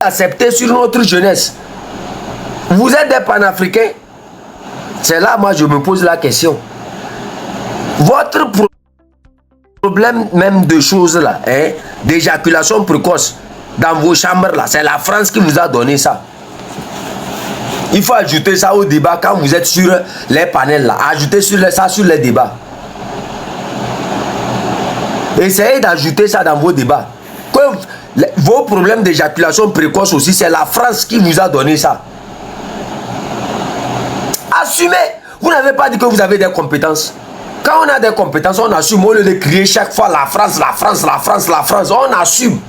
accepter sur notre jeunesse. Vous êtes des panafricains. C'est là, moi, je me pose la question. Votre problème même de choses là, hein, d'éjaculation précoce dans vos chambres là, c'est la France qui vous a donné ça. Il faut ajouter ça au débat quand vous êtes sur les panels là. Ajoutez ça sur les débats. Essayez d'ajouter ça dans vos débats. Que vos problèmes d'éjaculation précoce aussi, c'est la France qui vous a donné ça. Assumez. Vous n'avez pas dit que vous avez des compétences. Quand on a des compétences, on assume. Au lieu de crier chaque fois la France, la France, la France, la France, on assume.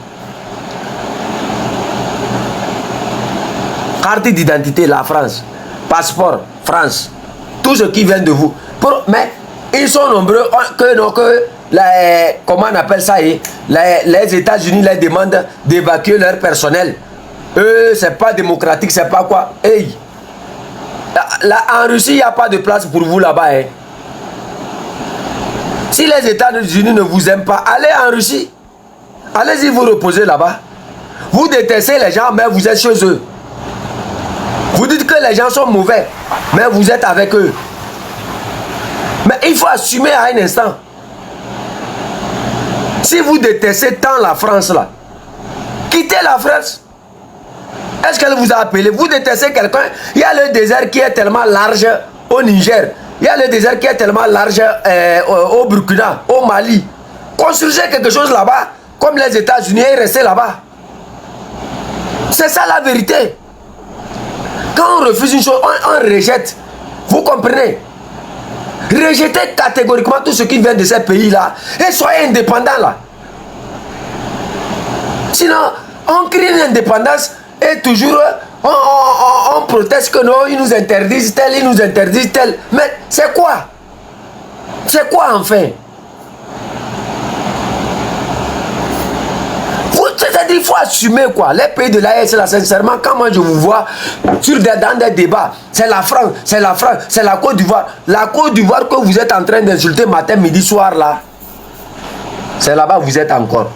Carte d'identité, la France. Passeport, France. Tout ce qui vient de vous. Mais ils sont nombreux comment on appelle ça, les États-Unis les demandent d'évacuer leur personnel. Eux, c'est pas démocratique, c'est pas quoi. Hey. Là, en Russie, il n'y a pas de place pour vous là-bas. Hein. Si les États-Unis ne vous aiment pas, allez en Russie. Allez-y vous reposer là-bas. Vous détestez les gens, mais vous êtes chez eux. Vous dites que les gens sont mauvais, mais vous êtes avec eux. Mais il faut assumer à un instant. Si vous détestez tant la France là, quittez la France. Est-ce qu'elle vous a appelé? Vous détestez quelqu'un? Il y a le désert qui est tellement large au Niger. Il y a le désert qui est tellement large au Burkina, au Mali. Construisez quelque chose là-bas, comme les États-Unis, et restez là-bas. C'est ça la vérité. Quand on refuse une chose, on rejette. Vous comprenez? Rejetez catégoriquement tout ce qui vient de ces pays-là et soyez indépendants là. Sinon, on crie une indépendance et toujours on proteste que non, ils nous interdisent tel, ils nous interdisent tel. Mais c'est quoi? C'est quoi enfin? C'est-à-dire, il faut assumer quoi. Les pays de l'AES, là, sincèrement, quand moi je vous vois dans des débats, c'est la France, c'est la France, c'est la Côte d'Ivoire. La Côte d'Ivoire que vous êtes en train d'insulter matin, midi, soir là, c'est là-bas que vous êtes encore.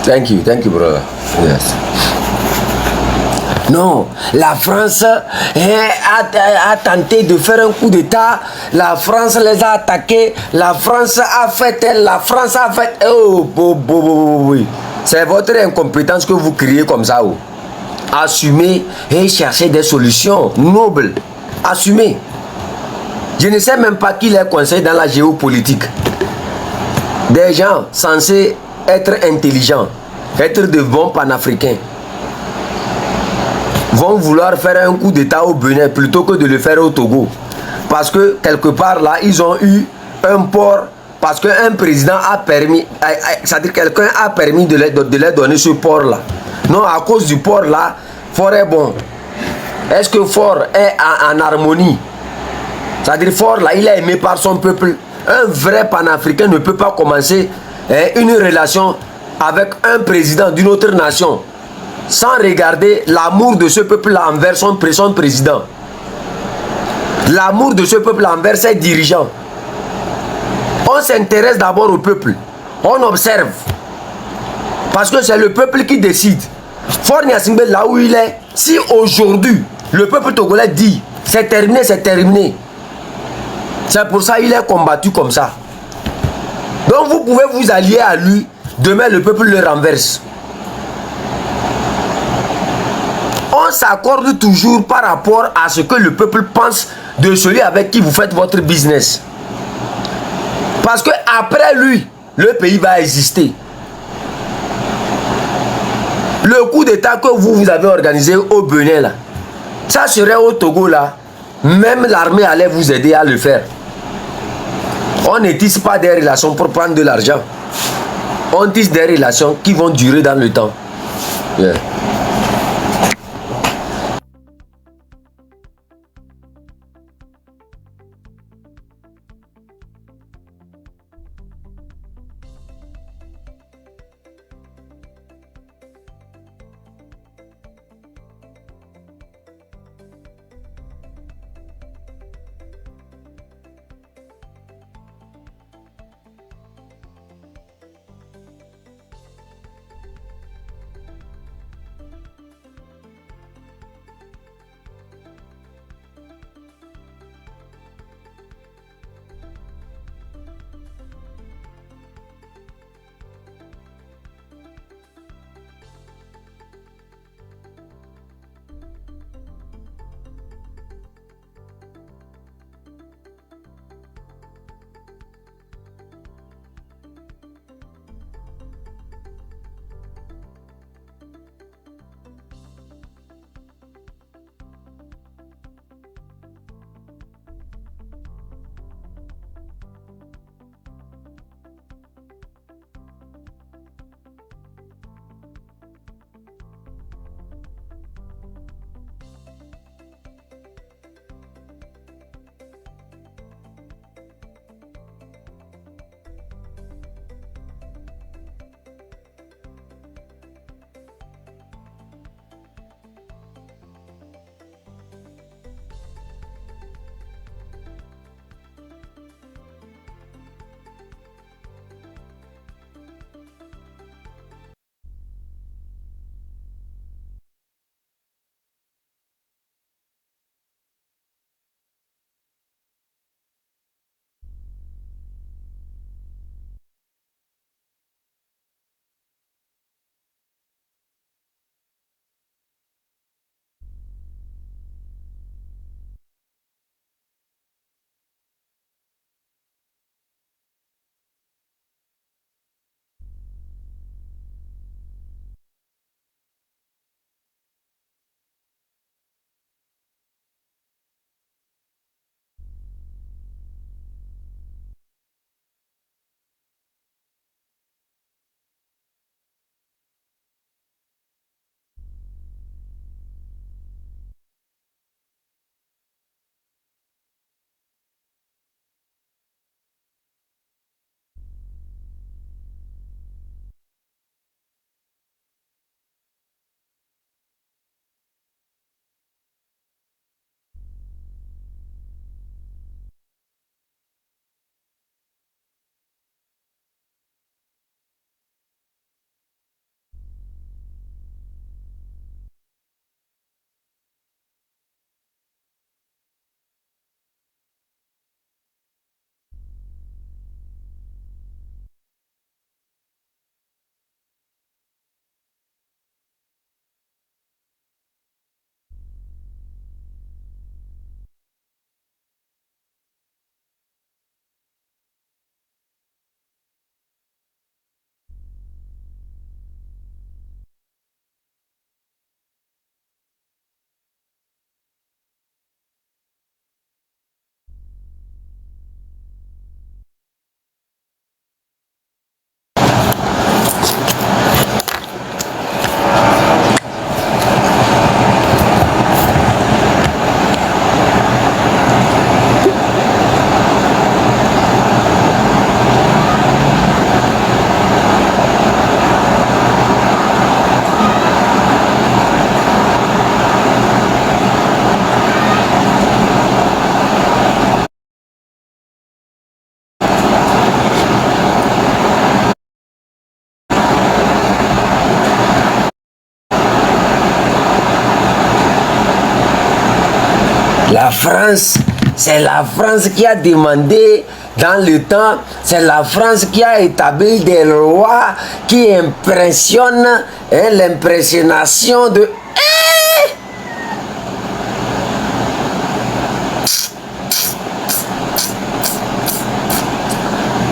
Thank you, brother. Yes. Non, la France a tenté de faire un coup d'État. La France les a attaqués. La France a fait elle. La France a fait... Oh, oui. C'est votre incompétence que vous criez comme ça. Oh. Assumez et cherchez des solutions nobles. Assumez. Je ne sais même pas qui les conseille dans la géopolitique. Des gens censés être intelligents, être de bons panafricains, vont vouloir faire un coup d'état au Bénin plutôt que de le faire au Togo. Parce que quelque part là, ils ont eu un port, parce qu'un président a permis, c'est-à-dire quelqu'un a permis de leur donner ce port là. Non, à cause du port là, Fort est bon. Est-ce que Fort est en harmonie? C'est-à-dire Fort là, il est aimé par son peuple. Un vrai panafricain ne peut pas commencer une relation avec un président d'une autre nation sans regarder l'amour de ce peuple-là envers son président. L'amour de ce peuple envers ses dirigeants. On s'intéresse d'abord au peuple. On observe. Parce que c'est le peuple qui décide. Faure Gnassingbé, là où il est, si aujourd'hui, le peuple togolais dit, c'est terminé, c'est terminé. C'est pour ça qu'il est combattu comme ça. Donc vous pouvez vous allier à lui, demain le peuple le renverse. On s'accorde toujours par rapport à ce que le peuple pense de celui avec qui vous faites votre business. Parce que après lui, le pays va exister. Le coup d'état que vous avez organisé au Bénin, là, ça serait au Togo, là, même l'armée allait vous aider à le faire. On ne tisse pas des relations pour prendre de l'argent. On tisse des relations qui vont durer dans le temps. Yeah. la France, c'est la France qui a demandé dans le temps, c'est la France qui a établi des lois qui impressionnent l'impressionnation de...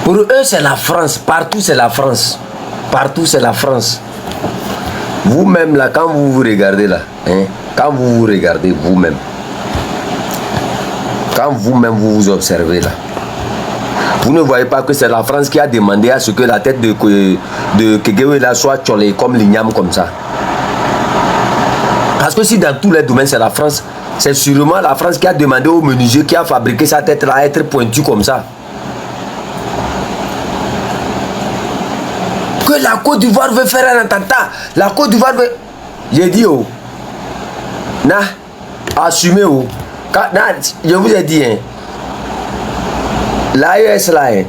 Pour eux, c'est la France. Partout, c'est la France. Partout, c'est la France. Vous-même, là, quand vous vous regardez, là, quand vous vous regardez vous-même, quand vous-même vous vous observez, là, vous ne voyez pas que c'est la France qui a demandé à ce que la tête de Kegewé, là, soit tcholée comme l'igname, comme ça. Parce que si dans tous les domaines, c'est la France, c'est sûrement la France qui a demandé au menuisier qui a fabriqué sa tête, là, à être pointue comme ça. Que la Côte d'Ivoire veut faire un attentat. La Côte d'Ivoire veut... J'ai dit, oh. Na, assumez, oh. Je vous ai dit, hein. L'AES, là, hein.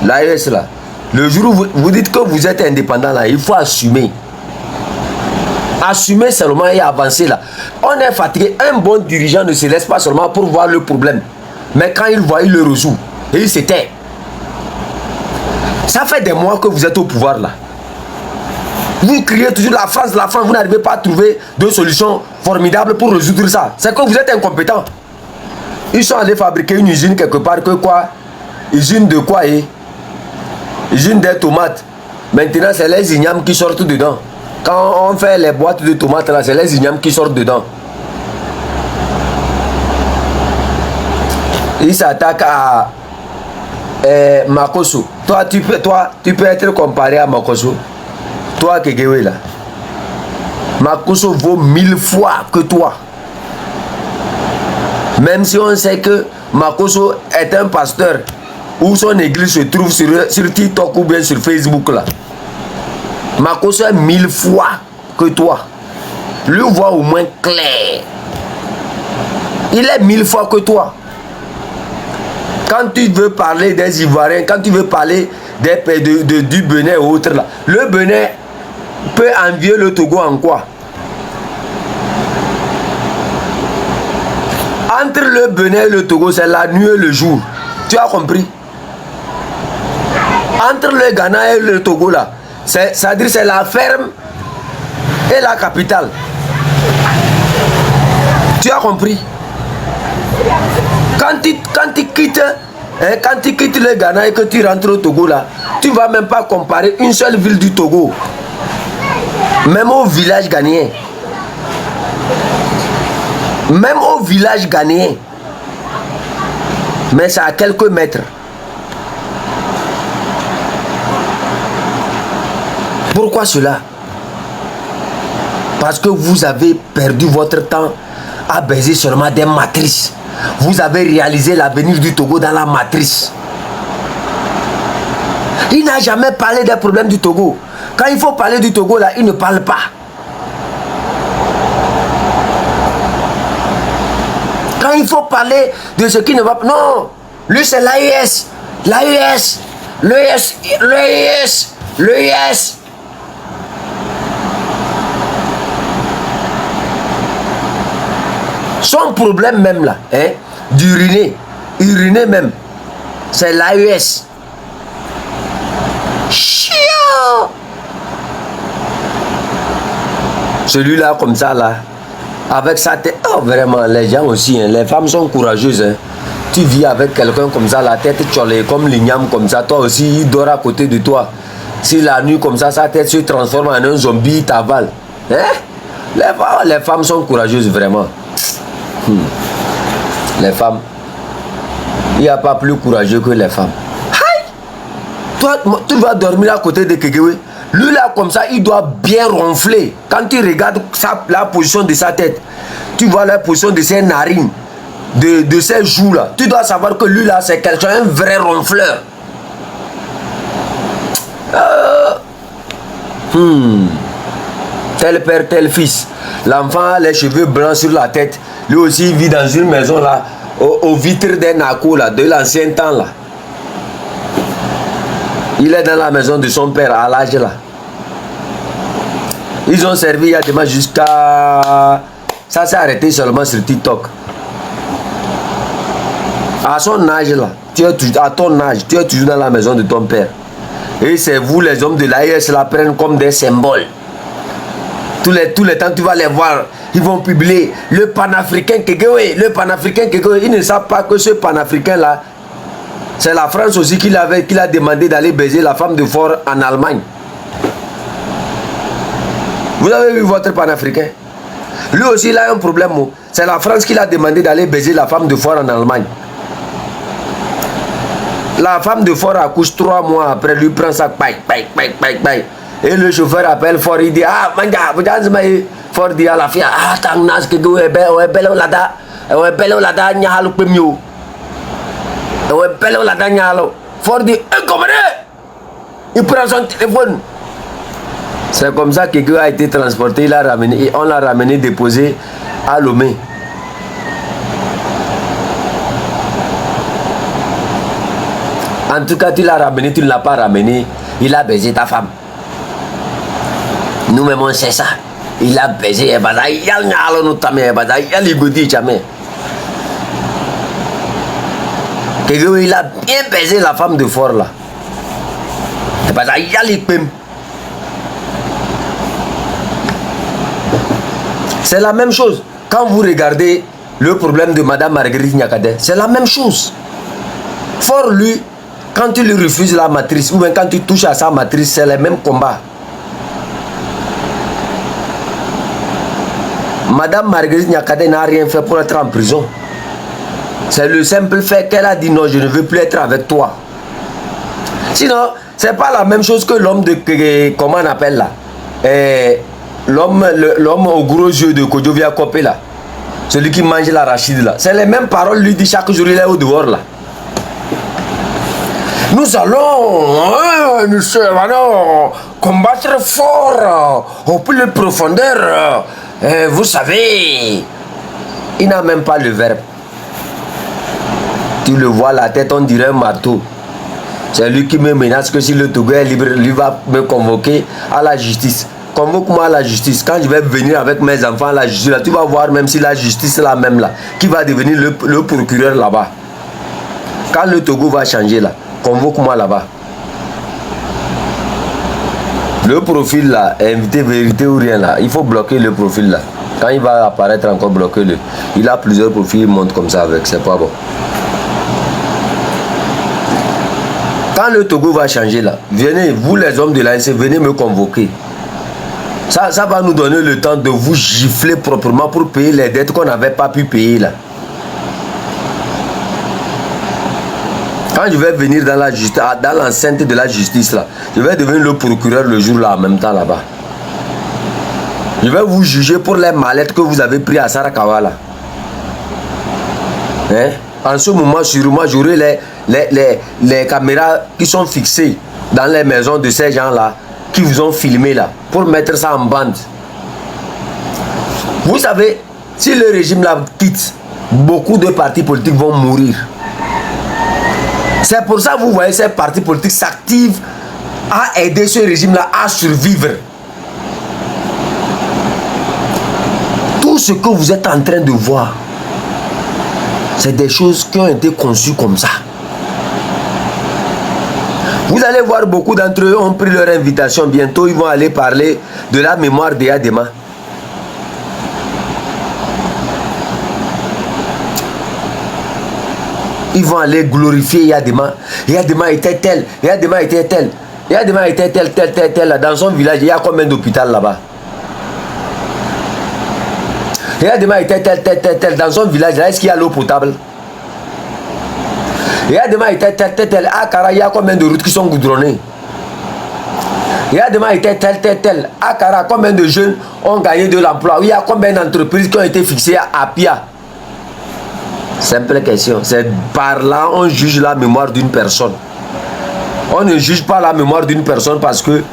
L'AES, là. Le jour où vous dites que vous êtes indépendant, là, il faut assumer. Assumer seulement et avancer, là. On est fatigué. Un bon dirigeant ne se laisse pas seulement pour voir le problème. Mais quand il voit, il le résout. Et il se tait. Ça fait des mois que vous êtes au pouvoir là. Vous criez toujours la France, vous n'arrivez pas à trouver de solutions formidables pour résoudre ça. C'est que vous êtes incompétent. Ils sont allés fabriquer une usine quelque part, que quoi? Usine de quoi? Usine des tomates. Maintenant, c'est les ignames qui sortent dedans. Quand on fait les boîtes de tomates là, c'est les ignames qui sortent dedans. Ils s'attaquent à Makosso. Toi, tu peux être comparé à Makosso. Toi, Kegewé, là. Makosso vaut 1000 fois que toi. Même si on sait que Makosso est un pasteur, où son église se trouve sur TikTok ou bien sur Facebook, là. Makosso est 1000 fois que toi. Lui voit au moins clair. Il est 1000 fois que toi. Quand tu veux parler des Ivoiriens, quand tu veux parler du Bénin et autres, là, le Bénin peut envier le Togo en quoi? Entre le Bénin et le Togo, c'est la nuit et le jour. Tu as compris? Entre le Ghana et le Togo, là, c'est-à-dire c'est la ferme et la capitale. Tu as compris? Quand tu quittes le Ghana et que tu rentres au Togo là, tu ne vas même pas comparer une seule ville du Togo. Même au village ghanéen. Même au village ghanéen. Mais c'est à quelques mètres. Pourquoi cela? Parce que vous avez perdu votre temps à baiser seulement des matrices. Vous avez réalisé l'avenir du Togo dans la matrice. Il n'a jamais parlé des problèmes du Togo. Quand il faut parler du Togo, là, il ne parle pas. Quand il faut parler de ce qui ne va pas... Non, lui c'est l'AES. L'AES. L'AES. Son problème même là, hein, d'uriner, même, c'est l'AES. Chiant. Celui-là comme ça là, avec sa tête, oh vraiment, les gens aussi, hein, les femmes sont courageuses. Hein. Tu vis avec quelqu'un comme ça, la tête tcholée comme l'igname comme ça, toi aussi il dort à côté de toi. Si la nuit comme ça, sa tête se transforme en un zombie, il t'avale. Hein? Les femmes sont courageuses vraiment. Les femmes, il n'y a pas plus courageux que les femmes. Aïe! Toi, tu vas dormir à côté de Kegewé. Lui là comme ça, il doit bien ronfler. Quand tu regardes la position de sa tête, tu vois la position de ses narines, de ses joues là. Tu dois savoir que lui là, c'est quelqu'un, un vrai ronfleur. Tel père, tel fils. L'enfant a les cheveux blancs sur la tête. Lui aussi il vit dans une maison là, aux vitres des Nako là, de l'ancien temps là. Il est dans la maison de son père à l'âge là. Ils ont servi à demain jusqu'à... Ça s'est arrêté seulement sur TikTok. À son âge là, à ton âge, tu es toujours dans la maison de ton père. Et c'est vous les hommes de l'AES la prennent comme des symboles. Tous les temps tu vas les voir, ils vont publier le panafricain Kegewé, le panafricain Kegewé. Ils ne savent pas que ce panafricain là, c'est la France aussi qui l'a demandé d'aller baiser la femme de Faure en Allemagne. Vous avez vu votre panafricain? Lui aussi il a un problème. C'est la France qui l'a demandé d'aller baiser la femme de Faure en Allemagne. La femme de Faure accouche 3 mois après, lui prend sa paille. Et le chauffeur appelle Faure, il dit, ah, manja, vous avez Faure dit à la fille, ah, t'as nas que tu es belle ou lada, nyalo pemio. Ouais, belle ou lada, nyalo. Faure dit, comment il prend son téléphone. C'est comme ça que quelqu'un a été transporté, on l'a ramené déposé à Lomé. En tout cas, tu l'as ramené, tu ne l'as pas ramené, il a baisé ta femme. Nous-mêmes, on sait ça. Il a baisé, il a bien baisé la femme de Faure là. C'est la même chose. Quand vous regardez le problème de Madame Marguerite Nyakade, c'est la même chose. Faure, lui, quand tu lui refuses la matrice, ou bien quand tu touches à sa matrice, c'est le même combat. Madame Marguerite Nyakade n'a rien fait pour être en prison. C'est le simple fait qu'elle a dit non, je ne veux plus être avec toi. Sinon, c'est pas la même chose que l'homme de... Comment on appelle là, l'homme aux gros yeux de Kodjovia Kopé là. Celui qui mange l'arachide là. C'est les mêmes paroles lui dit chaque jour, il est au dehors là. Nous allons, combattre fort, au plus de profondeur. Vous savez, il n'a même pas le verbe. Tu le vois, la tête, on dirait un marteau. C'est lui qui me menace que si le Togo est libre, lui va me convoquer à la justice. Convoque-moi à la justice. Quand je vais venir avec mes enfants à la justice, là, tu vas voir même si la justice est la même là, qui va devenir le procureur là-bas. Quand le Togo va changer là, convoque-moi là-bas. Le profil là, invité vérité ou rien là, il faut bloquer le profil là. Quand il va apparaître encore, bloquez-le. Il a plusieurs profils, il monte comme ça avec, c'est pas bon. Quand le Togo va changer là, venez, vous les hommes de l'ANC, venez me convoquer. Ça va nous donner le temps de vous gifler proprement pour payer les dettes qu'on n'avait pas pu payer là. Quand je vais venir dans la justice, dans l'enceinte de la justice là, je vais devenir le procureur le jour là en même temps là-bas. Je vais vous juger pour les mallettes que vous avez pris à Sarakawa là. Hein? En ce moment, sûrement, j'aurai les caméras qui sont fixées dans les maisons de ces gens-là qui vous ont filmé là pour mettre ça en bande. Vous savez, si le régime là quitte, beaucoup de partis politiques vont mourir. C'est pour ça que vous voyez ces partis politiques s'activent à aider ce régime-là à survivre. Tout ce que vous êtes en train de voir, c'est des choses qui ont été conçues comme ça. Vous allez voir beaucoup d'entre eux ont pris leur invitation. Bientôt, ils vont aller parler de la mémoire de Yadema. Ils vont aller glorifier Yadema. Yadema était tel, Yadema était tel, Yadema était tel. Dans son village, il y a combien d'hôpitaux là-bas? Yadema était tel. Dans son village, est-ce qu'il y a l'eau potable? Yadema était tel. À Kara, il y a combien de routes qui sont goudronnées? Yadema était tel. À Kara, combien de jeunes ont gagné de l'emploi? Il y a combien d'entreprises qui ont été fixées à Pia? Simple question. C'est par là on juge la mémoire d'une personne. On ne juge pas la mémoire d'une personne parce que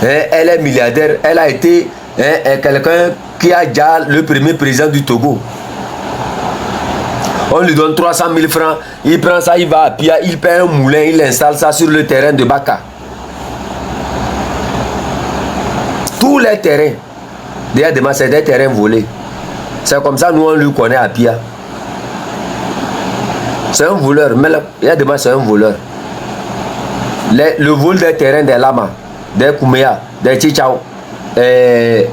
elle est milliardaire. Elle a été quelqu'un qui a déjà le premier président du Togo. On lui donne 300 000 francs. Il prend ça, il va à Pia, il paie un moulin, il installe ça sur le terrain de Baka. Tous les terrains. D'ailleurs, c'est des terrains volés. C'est comme ça nous on lui connaît à Pia. C'est un voleur. Mais il y a demain, c'est un voleur. Le vol des terrains des Lamas, des Kouméa, des Tchichao, des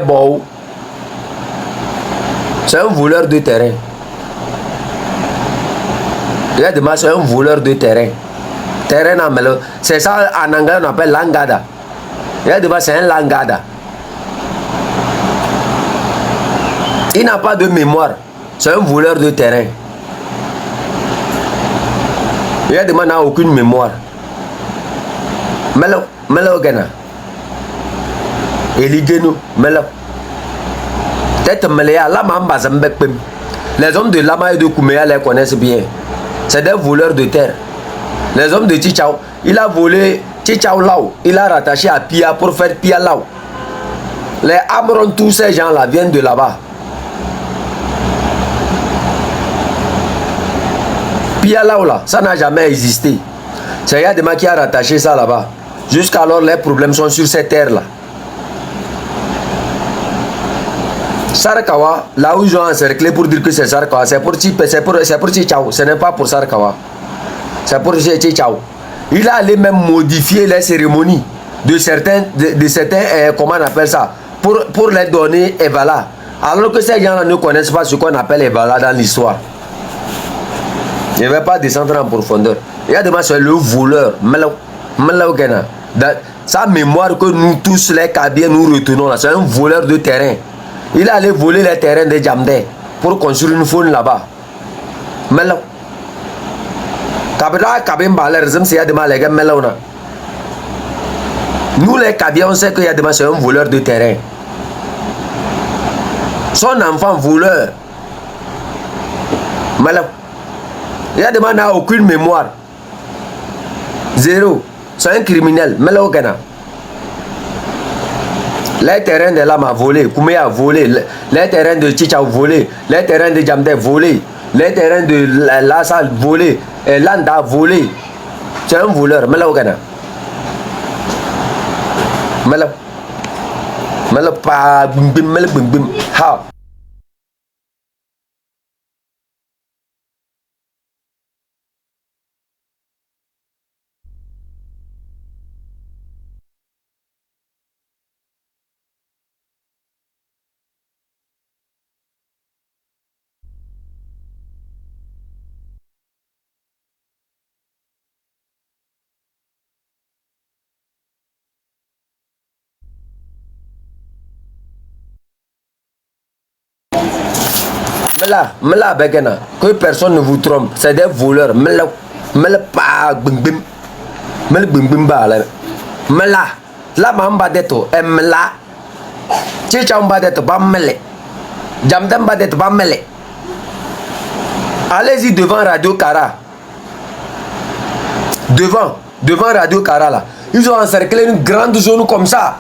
Bou. C'est un voleur de terrain. Il y a demain, c'est un voleur de terrain. Terrain, c'est ça en anglais on appelle langada. Il y a demain, c'est un langada. Il n'a pas de mémoire. C'est un voleur de terrain. Il y a des gens qui n'ont aucune mémoire. Melo Gana. Eligeno, Melo. Tête Meléa, Lama Mbazambekpem. Les hommes de Lama et de Kouméa les connaissent bien. C'est des voleurs de terre. Les hommes de Tchichao, il a volé Tchichao Lao. Il a rattaché à Pia pour faire Pia Lao. Les Amron, tous ces gens-là viennent de là-bas. Pia Lao là, ça n'a jamais existé. C'est Yadema qui a rattaché ça là-bas. Jusqu'alors, les problèmes sont sur cette terre-là. Sarkawa, là où ils ont encerclé pour dire que c'est Sarkawa, c'est pour Tchichao, ce n'est pas pour Sarkawa. C'est pour Tchichao. Il a allé même modifier les cérémonies de certains, comment on appelle ça, pour les donner Evala. Alors que ces gens-là ne connaissent pas ce qu'on appelle Evala dans l'histoire. Je ne vais pas descendre en profondeur. Il y a des gens, c'est le voleur. Sa mémoire que nous tous les Kabyens nous retenons là, c'est un voleur de terrain. Il est allé voler les terrains de Djamdé pour construire une faune là-bas. Nous les Kabyens, on sait qu'il y a des gens, c'est un voleur de terrain. Son enfant voleur. Il y a des gens qui n'ont aucune mémoire. Zéro. C'est un criminel. Les terrains de Lama volé, Kouméa volé, les terrains de Tchichao volé, les terrains de Djamdé volé, les terrains de Lassal volé, Landa volé. C'est un voleur. Que personne ne vous trompe, c'est des voleurs. La mamba deto emla Tchichamba deto bamele Djamdamba deto bamele. Allez-y devant Radio Kara. Devant Radio Kara là. Ils ont encerclé une grande zone comme ça.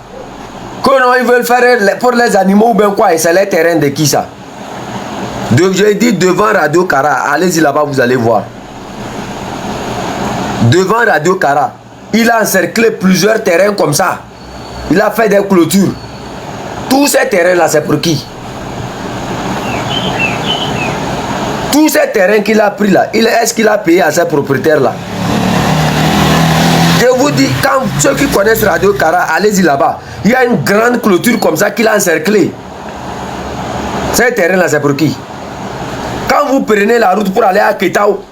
Que non, ils veulent faire pour les animaux ou bien quoi. Et c'est les terrains de qui ça? J'ai dit devant Radio Kara. Allez-y là-bas, vous allez voir. Devant Radio Kara. Il a encerclé plusieurs terrains comme ça. Il a fait des clôtures. Tous ces terrains-là, c'est pour qui? Tous ces terrains qu'il a pris là, est-ce qu'il a payé à ces propriétaires-là? Je vous dis, quand ceux qui connaissent Radio Kara, allez-y là-bas. Il y a une grande clôture comme ça qu'il a encerclé. Ces terrains-là, c'est pour qui? Quand vous prenez la route pour aller à Ketao,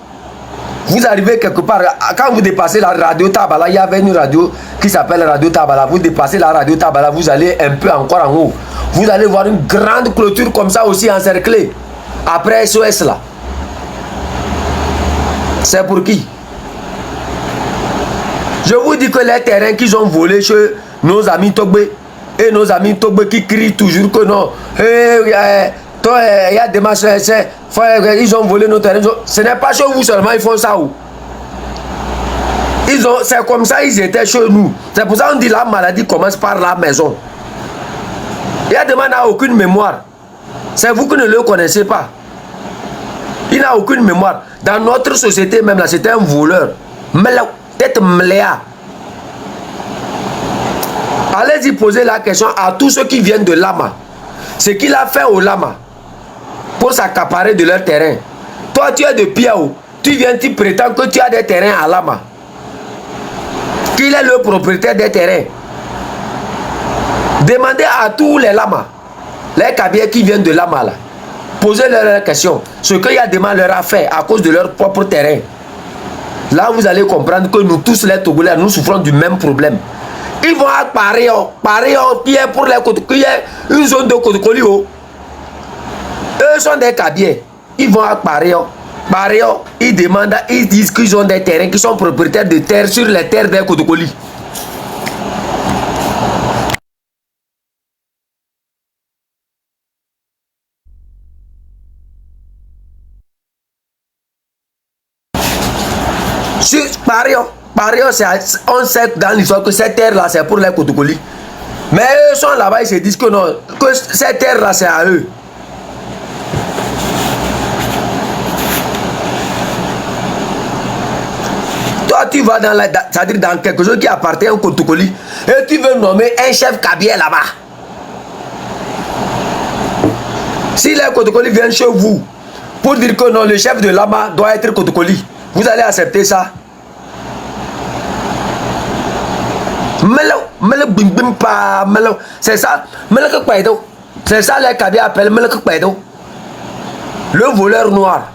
vous arrivez quelque part, quand vous dépassez la radio Tabala, il y avait une radio qui s'appelle Radio Tabala. Vous dépassez la radio Tabala, vous allez un peu encore en haut. Vous allez voir une grande clôture comme ça aussi encerclée. Après SOS là. C'est pour qui? Je vous dis que les terrains qu'ils ont volés chez nos amis Togbé et nos amis Togbé qui crient toujours que non. Il y a des machins, ils ont volé nos terrains. Ce n'est pas chez vous seulement, ils font ça. C'est comme ça ils étaient chez nous. C'est pour ça qu'on dit la maladie commence par la maison. Il y a des gens qui n'ont aucune mémoire. C'est vous qui ne le connaissez pas. Il n'a aucune mémoire. Dans notre société même là, c'était un voleur. Tête mléa. Allez-y poser la question à tous ceux qui viennent de Lama. Ce qu'il a fait au Lama pour s'accaparer de leur terrain. Toi, tu es de Piao. Tu viens, tu prétends que tu as des terrains à Lama. Qu'il est le propriétaire des terrains. Demandez à tous les Lamas, les Kabyles qui viennent de Lama, là, posez-leur la question. Ce que Yadema leur a fait à cause de leur propre terrain. Là, vous allez comprendre que nous tous, les Togolais, nous souffrons du même problème. Ils vont à Paréo, qui est pour les qui est une zone de Kotokoli. Eux sont des Kabyles. Ils vont à Paréo. Ils demandent, ils disent qu'ils ont des terrains, qui sont propriétaires de terres sur les terres des Kotokoli. Sur Paréo, on sait dans l'histoire que cette terre-là, c'est pour les Kotokoli. Mais eux sont là-bas, ils se disent que non, que cette terre-là, c'est à eux. Toi, tu vas dans, c'est-à-dire dans quelque chose qui appartient au Kotokoli et tu veux nommer un chef Kabyle là-bas. Si les Kotokoli viennent chez vous pour dire que non, le chef de Lama doit être Kotokoli, vous allez accepter ça? C'est ça. C'est ça les Kabyles appellent le voleur noir.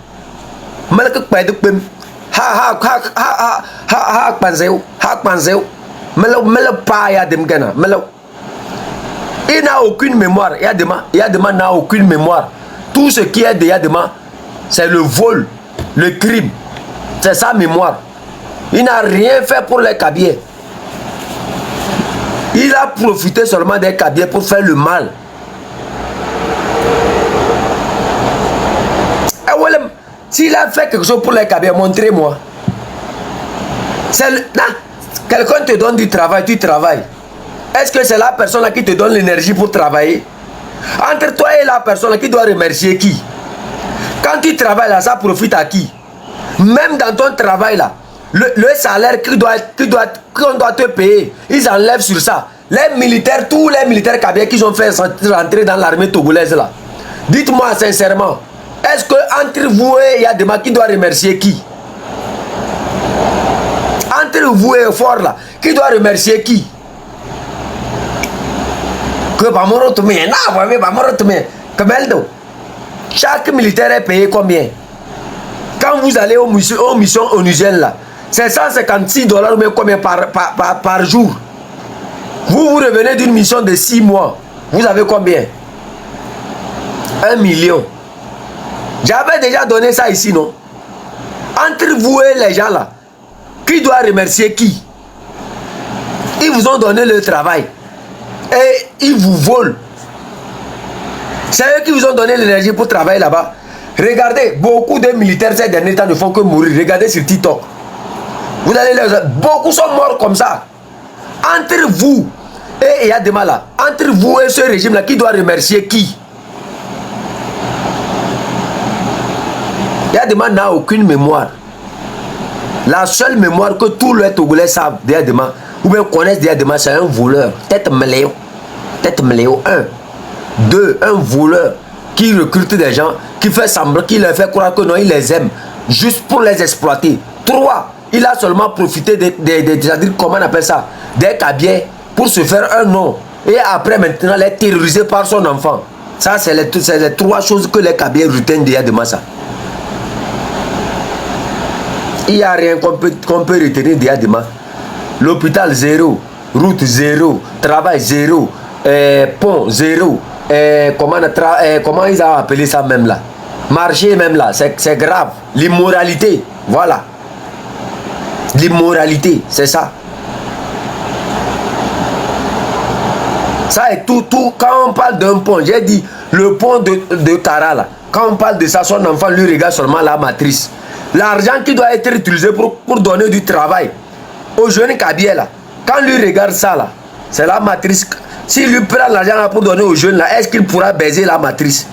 Il n'a aucune mémoire. Yadema n'a aucune mémoire. Tout ce qui est de Yadema, c'est le vol, le crime. C'est sa mémoire. Il n'a rien fait pour les Kabyles. Il a profité seulement des Kabyles pour faire le mal. S'il a fait quelque chose pour les Kabyles, montrez-moi. Quelqu'un te donne du travail, tu travailles. Est-ce que c'est la personne là qui te donne l'énergie pour travailler? Entre toi et la personne là, qui doit remercier qui? Quand tu travailles là, ça profite à qui? Même dans ton travail là, le salaire qu'on doit te payer, ils enlèvent sur ça. Les militaires, tous les militaires Kabyles qui ont fait rentrer dans l'armée togolaise là, dites-moi sincèrement, est-ce que entre vous et Yadema, qui doit remercier qui? Entre vous et Fort là, qui doit remercier qui? Que chaque militaire est payé combien? Quand vous allez aux missions onusiennes là, c'est 156 $ ou même combien par jour? Vous revenez d'une mission de 6 mois, vous avez combien? 1 million. J'avais déjà donné ça ici, non? Entre vous et les gens là, qui doit remercier qui? Ils vous ont donné le travail et ils vous volent. C'est eux qui vous ont donné l'énergie pour travailler là-bas. Regardez, beaucoup de militaires ces derniers temps ne font que mourir. Regardez sur TikTok. Vous allez les... Beaucoup sont morts comme ça. Entre vous et Yadema là, entre vous et ce régime là, qui doit remercier qui? Yadema n'a aucune mémoire. La seule mémoire que tous les Togolais savent de Yadema, ou bien connaissent de Yadema, c'est un voleur. Tête Mléo. Tête Mléo 1. 2. Un voleur qui recrute des gens, qui fait semblant, qui leur fait croire que non, il les aime, juste pour les exploiter. 3. Il a seulement profité c'est-à-dire, comment on appelle ça, des Kabyles pour se faire un nom. Et après, maintenant, les terroriser par son enfant. Ça, c'est les 3 choses que les Kabyles retiennent de Yadema, ça. Il n'y a rien qu'on peut retenir de Yadema. L'hôpital 0, route 0, travail 0, pont 0. Comment ils ont appelé ça même là? Marché même là, c'est grave. L'immoralité, voilà. L'immoralité, c'est ça. Ça est tout. Quand on parle d'un pont, j'ai dit le pont de Tara là. Quand on parle de ça, son enfant lui regarde seulement la matrice. L'argent qui doit être utilisé pour donner du travail aux jeunes Kabyles là. Quand lui regarde ça là, c'est la matrice. S'il lui prend l'argent pour donner aux jeunes là, est-ce qu'il pourra baiser la matrice?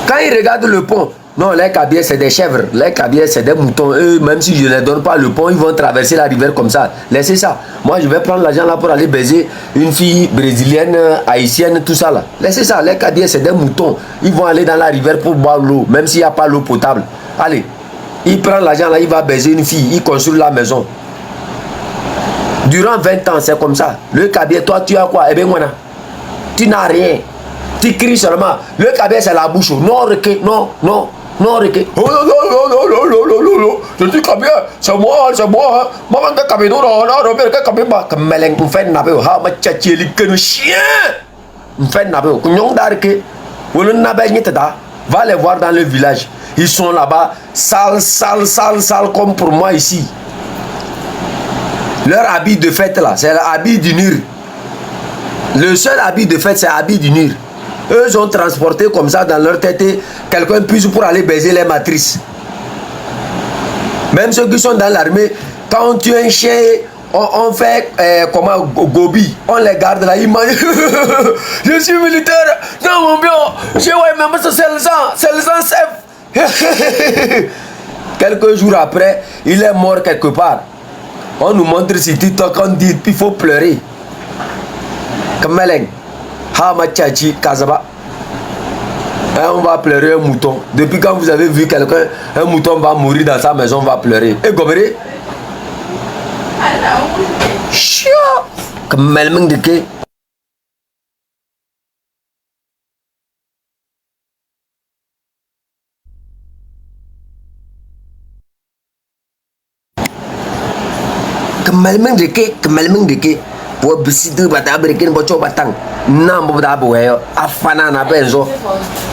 Quand il regarde le pont, Non, les cabiais, c'est des chèvres. Les cabiais, c'est des moutons. Eux, même si je ne les donne pas le pont, ils vont traverser la rivière comme ça. Laissez ça. Moi, je vais prendre l'argent là pour aller baiser une fille brésilienne, haïtienne, tout ça là. Laissez ça. Les cabiais, c'est des moutons. Ils vont aller dans la rivière pour boire l'eau, même s'il n'y a pas l'eau potable. Allez. Il prend l'argent là, il va baiser une fille. Il construit la maison. Durant 20 ans, c'est comme ça. Le cabier, toi, tu as quoi? Eh bien, voilà. Tu n'as rien. Tu cries seulement. Le cabier, c'est la bouche. Non, requin. Non, non. Non, Ricky. Oh, non, non, non, non, non, non, non, non, non. Je dis combien? C'est moi, c'est moi. Maman, que combien? Non, non, non, non, que combien? Comme Meleng, on fait nabe. Ha, ma tchatchi, li que nous chien. On fait nabe. Kounyong d'arke. Ou le nabe da. Va les voir dans le village. Ils sont là-bas, sales, sales, sales, sales, comme pour moi ici. Leur habit de fête là, c'est l'habit du Nir. Le seul habit de fête, c'est l'habit du Nir. Eux sont transportés comme ça dans leur tête et quelqu'un puisse pour aller baiser les matrices. Même ceux qui sont dans l'armée, quand on tue un chien, on fait comment gobi, on les garde là, ils mangent. Je suis militaire, non mon bien, je vois même ça, c'est le sang chef. Quelques jours après, il est mort quelque part. On nous montre sur TikTok, on dit qu'il faut pleurer. Kameleng. Hamachachi Kazaba. On va pleurer un mouton. Depuis quand vous avez vu quelqu'un, un mouton va mourir dans sa maison, on va pleurer. Et Gomere? Chia! Kameleng de ke? Kameleng de ke? Kameleng de ke? Pour bisidu bata brekin bocho batang nam boda boyo afana na benzo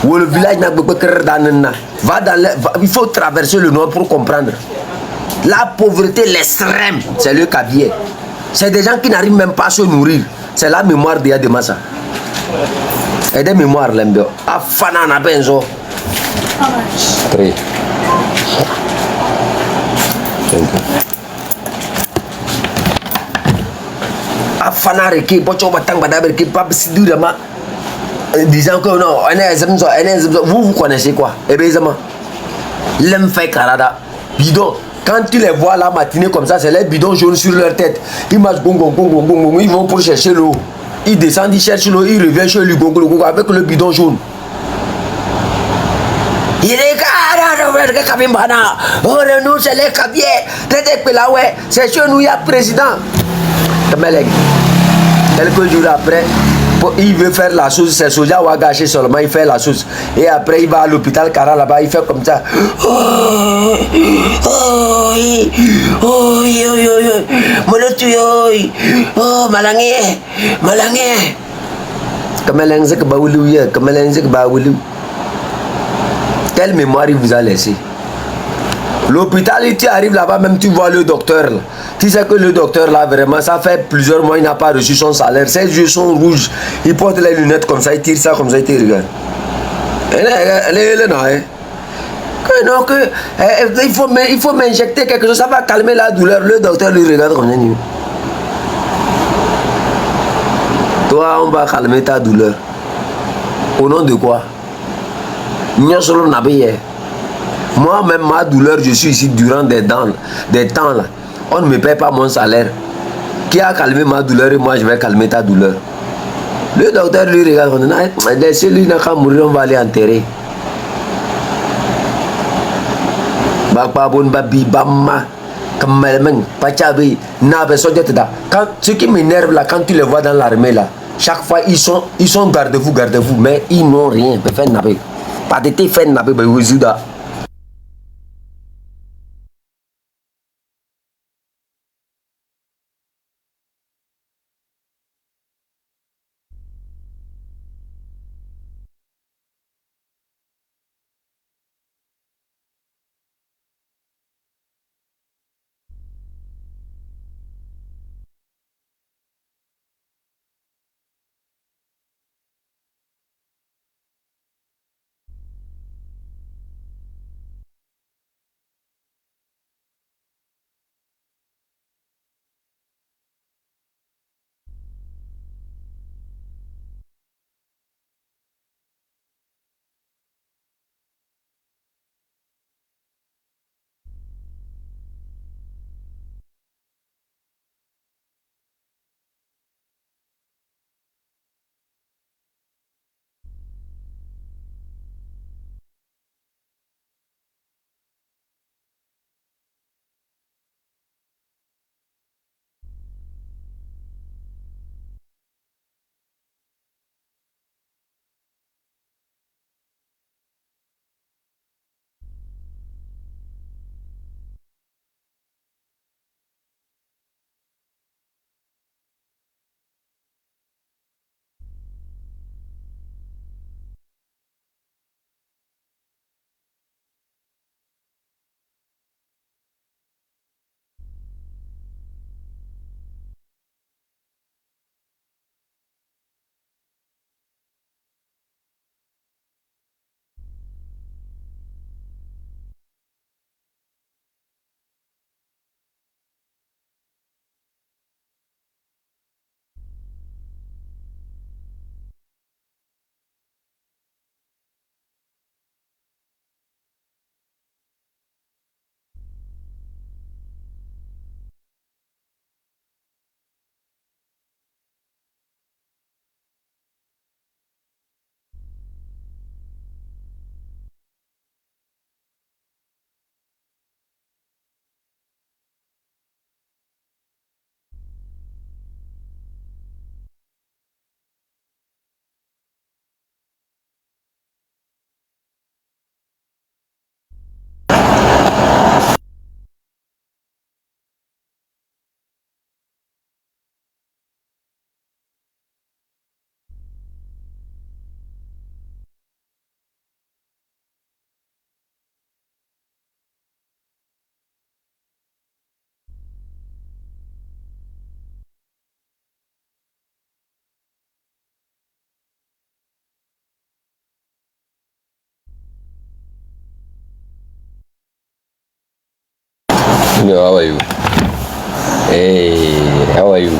ou le village n'a pas dans va dans il faut traverser le nord pour comprendre la pauvreté l'extrême. C'est le cabier, c'est des gens qui n'arrivent même pas à se nourrir. C'est la mémoire d'il y a de massa et des mémoires l'embio afana na benzo très Fanare qui bocho batang badaber qui pas disant que non, vous connaissez quoi? Eh bien, l'aime fait carada bidon. Quand tu les vois la matinée comme ça, c'est les bidons jaunes sur leur tête. Ils marchent ils vont pour chercher l'eau. Ils descendent, ils cherchent l'eau, ils reviennent chez lui avec le bidon jaune. Il est carada, oh nous c'est les cabiers, c'est chez nous il y a président. Quelques jours après, il veut faire la chose, c'est Soja ou gâché seulement, il fait la chose. Et après, il va à l'hôpital Cara là-bas, il fait comme ça. Oh, malangé, malangé. Quelle mémoire il vous a laissé? L'hôpital, tu arrives là-bas, même tu vois le docteur là. Tu sais que le docteur là, vraiment, ça fait plusieurs mois, il n'a pas reçu son salaire. Ses yeux sont rouges. Il porte les lunettes comme ça, il tire ça comme ça, il te regarde. Donc, il faut m'injecter quelque chose, ça va calmer la douleur. Le docteur lui regarde comme ça. Toi, on va calmer ta douleur. Au nom de quoi? Moi-même, ma douleur, je suis ici durant des temps là. On ne me paie pas mon salaire. Qui a calmé ma douleur et moi je vais calmer ta douleur. Le docteur lui regarde, celui n'a qu'à mourir, on va aller enterrer. Quand, ce qui m'énerve là, quand tu les vois dans l'armée là, chaque fois ils sont gardez-vous, mais ils n'ont rien. Pas de thé fait nabe, Yo, how are you? Hey, how are you?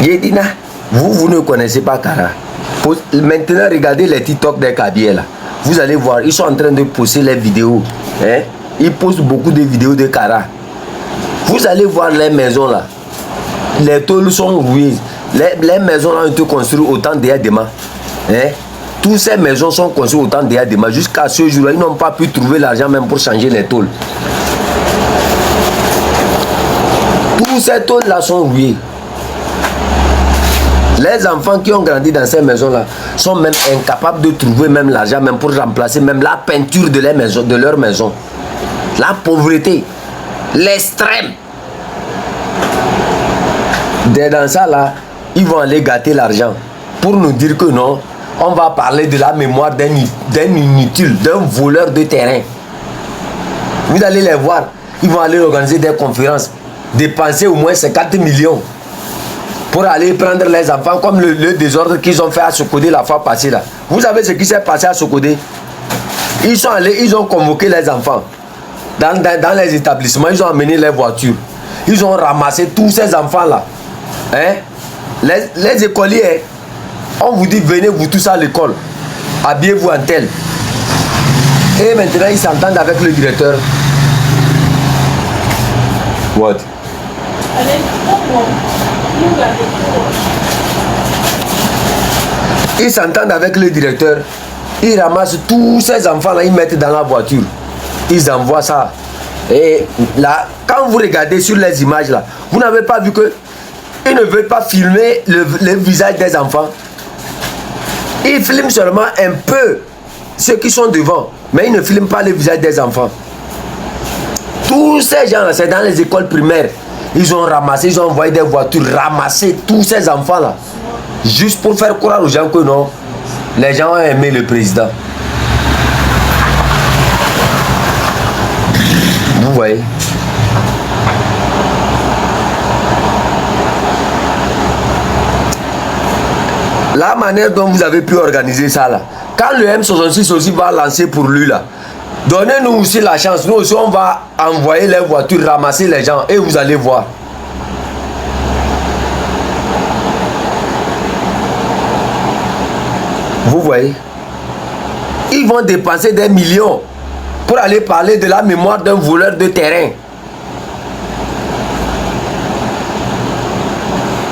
Yedina, vous ne connaissez pas Kara. Maintenant, regardez les TikTok des Kabiers là. Vous allez voir, ils sont en train de poster les vidéos. Hein? Ils postent beaucoup de vidéos de Kara. Vous allez voir les maisons là. Les tôles sont rouillées. Les maisons là ont été construites autant d'Yadema. Hein? Toutes ces maisons sont construites autant d'Yadema. Jusqu'à ce jour-là, ils n'ont pas pu trouver l'argent même pour changer les tôles. Toutes ces tôles là sont rouillées. Les enfants qui ont grandi dans ces maisons-là sont même incapables de trouver même l'argent même pour remplacer même la peinture de leur maison. La pauvreté, l'extrême. Dans ça là, ils vont aller gâter l'argent pour nous dire que non, on va parler de la mémoire d'un inutile, d'un voleur de terrain. Vous allez les voir, ils vont aller organiser des conférences, dépenser au moins 50 millions. Pour aller prendre les enfants comme le désordre qu'ils ont fait à Sokodé la fois passée là. Vous savez ce qui s'est passé à Sokodé? Ils sont allés, ils ont convoqué les enfants dans les établissements, ils ont amené les voitures. Ils ont ramassé tous ces enfants là. Hein? Les écoliers, on vous dit venez vous tous à l'école. Habillez-vous en tel. Et maintenant ils s'entendent avec le directeur. What? Ils s'entendent avec le directeur. Ils ramassent tous ces enfants-là, ils mettent dans la voiture. Ils envoient ça. Et là, quand vous regardez sur les images là, vous n'avez pas vu que ils ne veulent pas filmer le visage des enfants. Ils filment seulement un peu ceux qui sont devant, mais ils ne filment pas le visage des enfants. Tous ces gens-là, c'est dans les écoles primaires. Ils ont ramassé, ils ont envoyé des voitures, ramasser tous ces enfants-là. Juste pour faire croire aux gens que non, les gens ont aimé le président. Vous voyez? La manière dont vous avez pu organiser ça là, quand le M66 aussi va lancer pour lui là, donnez-nous aussi la chance. Nous aussi on va envoyer les voitures, ramasser les gens et vous allez voir. Vous voyez? Ils vont dépenser des millions pour aller parler de la mémoire d'un voleur de terrain.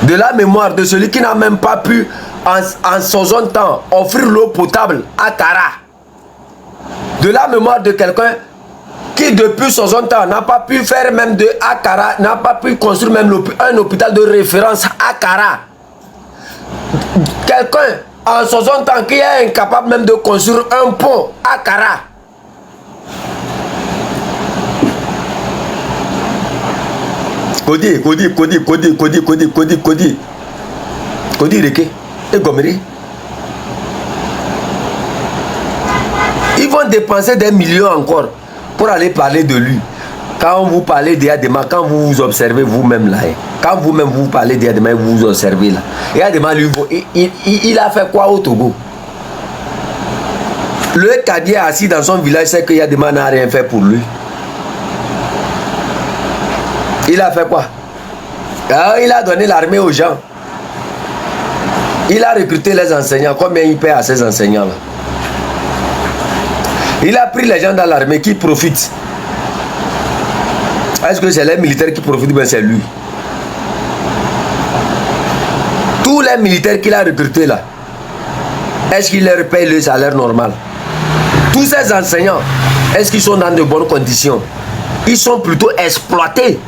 De la mémoire de celui qui n'a même pas pu en 60 ans offrir l'eau potable à Kara. De la mémoire de quelqu'un qui depuis 60 ans n'a pas pu faire même de Akara, n'a pas pu construire même un hôpital de référence à Kara. Quelqu'un en 60 ans qui est incapable même de construire un pont à Kara. Kodi Reke et Gomeri. Ils vont dépenser des millions encore pour aller parler de lui. Quand vous parlez d'Yadema, quand vous vous observez vous-même là, quand vous-même vous parlez d'Yadema, vous vous observez là. Yadema, lui, il a fait quoi au Togo? Le Kadier assis dans son village, c'est que Yadema n'a rien fait pour lui. Il a fait quoi? Il a donné l'armée aux gens. Il a recruté les enseignants. Combien il paie à ces enseignants là? Il a pris les gens dans l'armée qui profitent. Est-ce que c'est les militaires qui profitent ou bien c'est lui? Tous les militaires qu'il a recrutés là, est-ce qu'il leur paye le salaire normal? Tous ces enseignants, est-ce qu'ils sont dans de bonnes conditions? Ils sont plutôt exploités.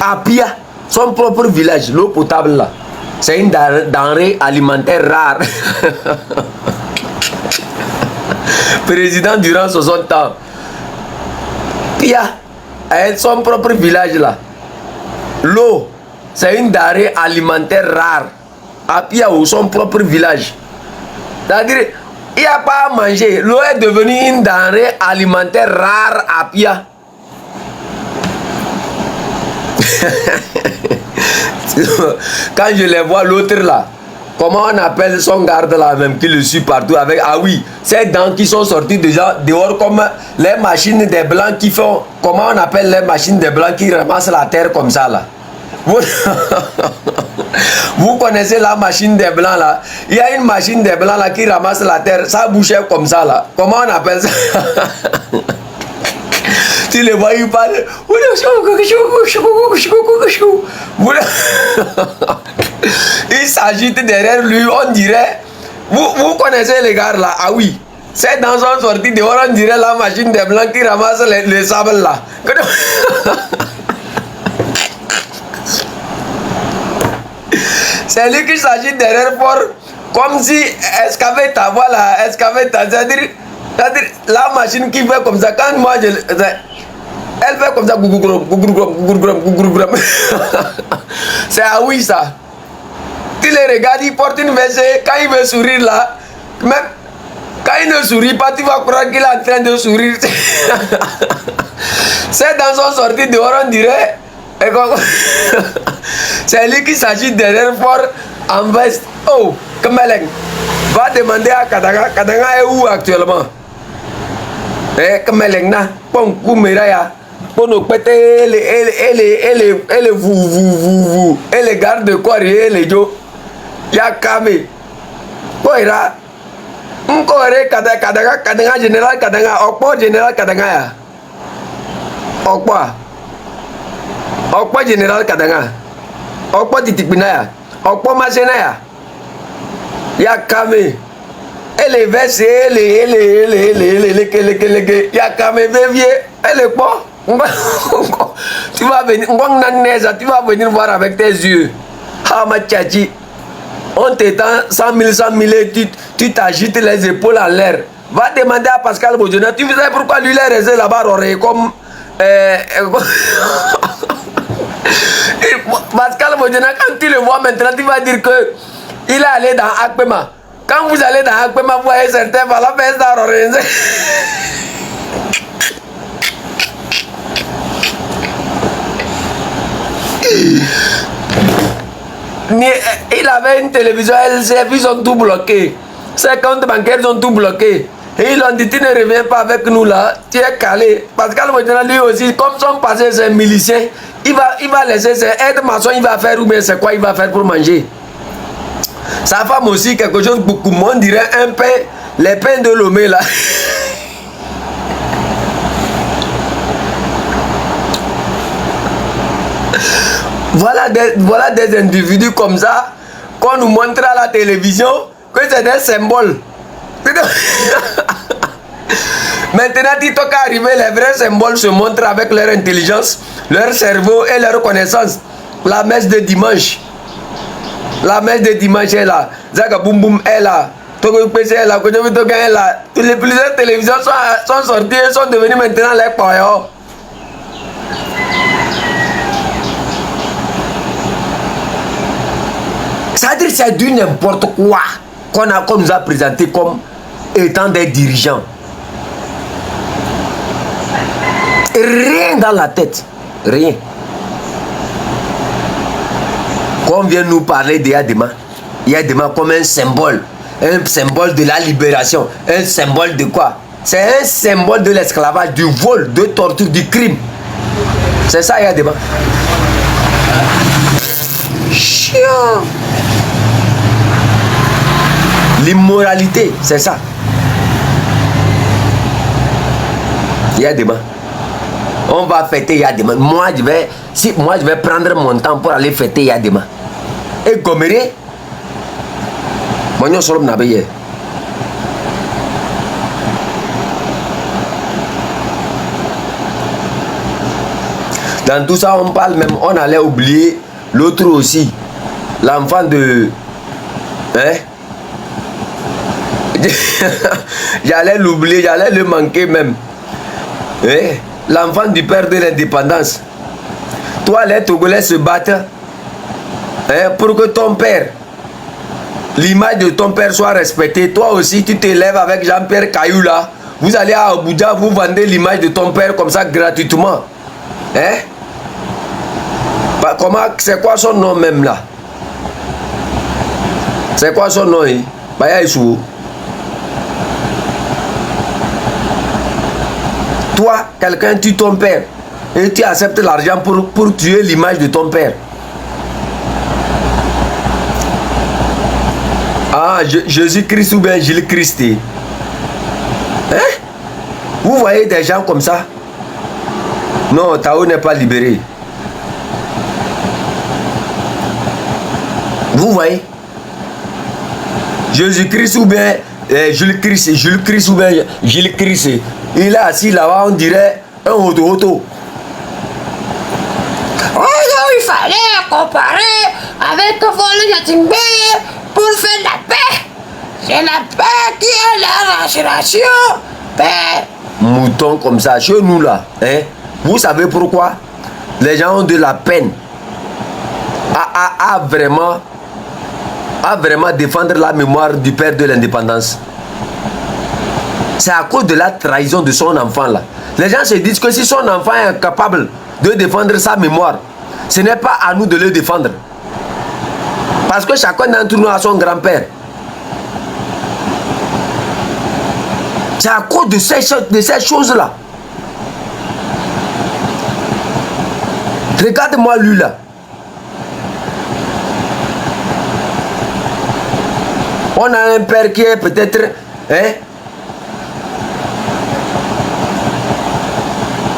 Apia, son propre village, l'eau potable là, c'est une denrée alimentaire rare. Président durant 60 ans. Pia, son propre village là, l'eau, c'est une denrée alimentaire rare. Apia ou son propre village. C'est-à-dire, il n'y a pas à manger. L'eau est devenue une denrée alimentaire rare à Pia. Quand je les vois, l'autre là, comment on appelle son garde là même qui le suit partout avec... Ah oui, ces dents qui sont sorties déjà dehors comme les machines des blancs qui font... Comment on appelle les machines des blancs qui ramassent la terre comme ça là? Vous connaissez la machine des blancs là? Il y a une machine des blancs là qui ramasse la terre, ça bouchait comme ça là. Comment on appelle ça? Tu les vois, ils parlent. Il s'agite derrière lui, on dirait. Vous connaissez les gars là? Ah oui. C'est dans son sortie dehors, on dirait la machine des blancs qui ramasse le sable là. C'est lui qui s'agit derrière fort, comme si escavette, voilà, escavette, c'est-à-dire la machine qui fait comme ça, quand moi elle fait comme ça, c'est ah oui ça. Tu les regardes, il porte une veste, quand il veut sourire là, même quand il ne sourit pas, tu vas croire qu'il est en train de sourire. C'est dans son sortie dehors, on dirait. C'est lui qui s'agit derrière fort en veste. Oh, Kemeleng, va demander à Kadanga. Kadanga est où actuellement? Eh, Kemeleng na, pon Koumiraya, pon au pété, et les gardes de corps et les jo. Yakame, Poira, Nkore Kadanga, général Kadanga, Okpo, général Kadanga ya. Okpo. Okpo général Kadanga. Okpo titikbinaya. Okpo machinaya. Yakame. Elle est versée, Yakame bévier. Elle est pas. Tu vas venir voir avec tes yeux. Hamachachi. On t'étend 100 000, tu t'agites les épaules en l'air. Va demander à Pascal Bodjona. Tu sais pourquoi lui il est resté là-bas comme... Pascal Bodjona, quand tu le vois maintenant, tu vas dire que il est allé dans Akpema. Quand vous allez dans Akpema, vous voyez certains va la faire ça. Il avait une télévision, LCF, ont tout bloqué. Ses comptes bancaires ont tout bloqué. Et ils ont dit, tu ne reviens pas avec nous là, tu es calé. Pascal Bodjona, lui aussi, comme son passé, c'est un milicien, il va laisser ses aides maçons, il va faire ou bien c'est quoi il va faire pour manger. Sa femme aussi, quelque chose beaucoup moins, on dirait un pain, les pains de Lomé là. Voilà des individus comme ça qu'on nous montre à la télévision que c'est des symboles. Maintenant, il faut qu'arriver, les vrais symboles se montrent avec leur intelligence, leur cerveau et leur connaissance. La messe de dimanche. La messe de dimanche est là. Zaka Boum Boum est là. Togo PC est là. Kojobi Toga est là. Les plusieurs télévisions sont sorties et sont devenues maintenant les paillots. C'est-à-dire c'est du n'importe quoi qu'on nous a présenté comme étant des dirigeants. Rien dans la tête. Rien. Qu'on vient nous parler de Yadema. Yadema comme un symbole. Un symbole de la libération. Un symbole de quoi? C'est un symbole de l'esclavage, du vol, de torture, du crime. C'est ça Yadema. Chiant. L'immoralité, c'est ça. Yadema. On va fêter Yadema. Moi, je vais prendre mon temps pour aller fêter Yadema. Et Goméré, moi, solo n'abeye. Dans tout ça, on parle même, on allait oublier l'autre aussi. L'enfant de... Hein? J'allais l'oublier, j'allais le manquer même. Hein? L'enfant du père de l'indépendance. Toi, les Togolais se battent hein, pour que ton père, l'image de ton père soit respectée. Toi aussi, tu t'élèves avec Jean-Pierre Caillou là. Vous allez à Abuja, vous vendez l'image de ton père comme ça gratuitement. Hein? Comment, c'est quoi son nom même là? C'est quoi son nom? Baya Issou. Toi, quelqu'un tue ton père et tu acceptes l'argent pour tuer l'image de ton père. Ah, Jésus-Christ ou bien Jésus-Christ. Hein? Vous voyez des gens comme ça? Non, Tao n'est pas libéré. Vous voyez? Jésus-Christ ou bien Jésus-Christ ou bien Jésus-Christ. Il est assis là-bas, on dirait un auto. Oh, il fallait comparer avec Fole Yatimbe pour faire la paix. C'est la paix qui est la rassuration. Paix. Mouton comme ça, chez nous là, hein? Vous savez pourquoi? Les gens ont de la peine à vraiment défendre la mémoire du père de l'indépendance. C'est à cause de la trahison de son enfant là. Les gens se disent que si son enfant est incapable de défendre sa mémoire, ce n'est pas à nous de le défendre. Parce que chacun d'entre nous a son grand-père. C'est à cause de ces choses-là. Regarde-moi lui là. On a un père qui est peut-être... Hein?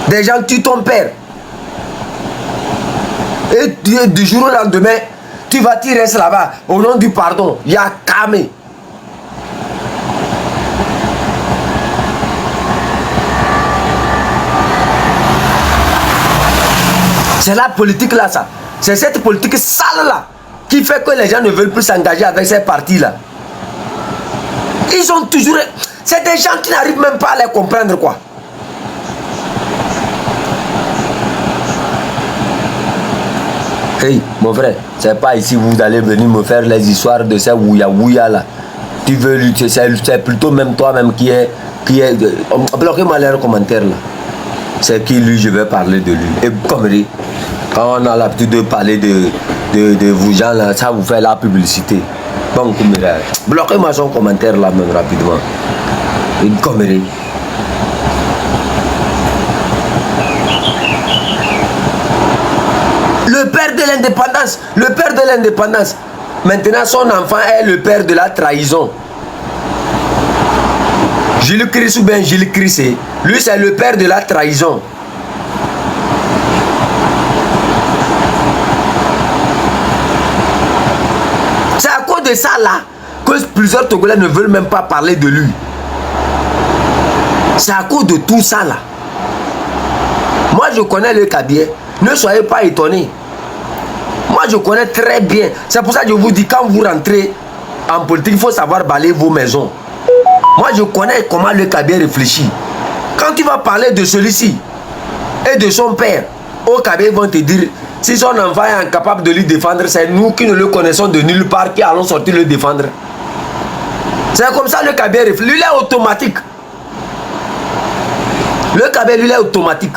Des gens tuent ton père. Et du jour au lendemain, tu restes là-bas. Au nom du pardon, il y a Kamé. C'est la politique là, ça. C'est cette politique sale là qui fait que les gens ne veulent plus s'engager avec ces partis là. Ils ont toujours... C'est des gens qui n'arrivent même pas à les comprendre quoi. Hey, mon frère, c'est pas ici vous allez venir me faire les histoires de ces ouya là. Tu veux lutter, c'est plutôt même toi-même qui est... Bloquez-moi les commentaires là. C'est qui lui, je vais parler de lui. Et comme dit, quand on a l'habitude de parler de vous gens là, ça vous fait la publicité. Bon, bloquez-moi son commentaire là même rapidement. Une connerie. Le père de l'indépendance, le père de l'indépendance. Maintenant, son enfant est le père de la trahison. Jésus-Christ ou bien Jésus-Christ, lui c'est le père de la trahison. C'est à cause de ça là que plusieurs Togolais ne veulent même pas parler de lui. C'est à cause de tout ça là. Moi je connais le Kabié, ne soyez pas étonnés. Moi je connais très bien. C'est pour ça que je vous dis, quand vous rentrez en politique, il faut savoir balayer vos maisons. Moi je connais comment le Kabié réfléchit. Quand tu vas parler de celui-ci et de son père, au Kabié vont te dire, si son enfant est incapable de lui défendre, c'est nous qui ne le connaissons de nulle part qui allons sortir le défendre. C'est comme ça le Kabié réfléchit. Lui il est automatique. Le Kabié lui il est automatique.